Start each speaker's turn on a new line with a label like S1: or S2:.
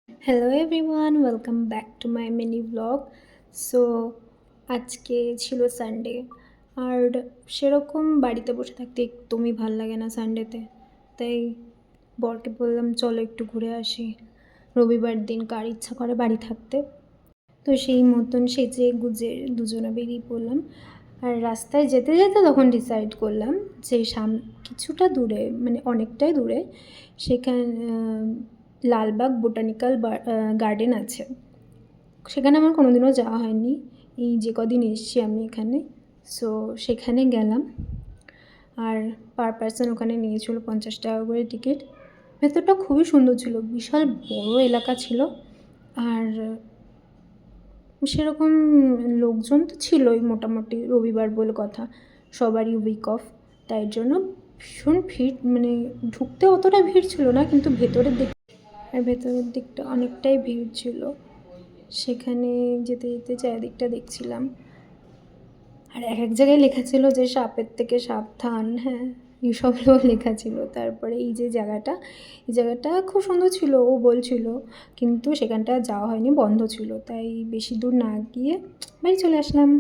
S1: Hello everyone, welcome back to my mini blog. So আজকে ছিল Sunday, আর সেরকম বাড়িতে বসে থাকতে একদমই ভাল লাগে না সানডেতে। তাই বরকে বললাম চলো একটু ঘুরে আসি। রবিবার দিন কার ইচ্ছা করে বাড়ি থাকতে। তো সেই মতন সেজে গুজে দুজনে বেরিয়ে পড়লাম। আর রাস্তায় যেতে যেতে তখন ডিসাইড করলাম যে কিছুটা দূরে, মানে অনেকটাই দূরে, সেখানে লালবাগ বোটানিক্যাল গার্ডেন আছে। সেখানে আমার কোনোদিনও যাওয়া হয়নি, এই যে কদিন এসেছি আমি এখানে। সো সেখানে গেলাম, আর পার পার্সন ওখানে নিয়েছিল 50 টাকা করে টিকিট। ভেতরটা খুবই সুন্দর ছিল, বিশাল বড় এলাকা ছিল। আর সেরকম লোকজন তো ছিলই, মোটামুটি রবিবার বলে কথা, সবারই উইক অফ। তাই জন্য ভীষণ ভিড়, মানে ঢুকতে অতটা ভিড় ছিল না, কিন্তু ভেতরের দিকটা অনেকটাই ভিড় ছিল। সেখানে যেতে যেতে চারিদিকটা দেখছিলাম, আর এক জায়গায় লেখা ছিল যে সাপের থেকে সাবধান, হ্যাঁ এইসবও লেখা ছিল। তারপরে এই জায়গাটা খুব সুন্দর ছিল ও বলছিল, কিন্তু সেখানটা যাওয়া হয়নি, বন্ধ ছিল। তাই বেশি দূর না গিয়ে বাড়ি চলে আসলাম।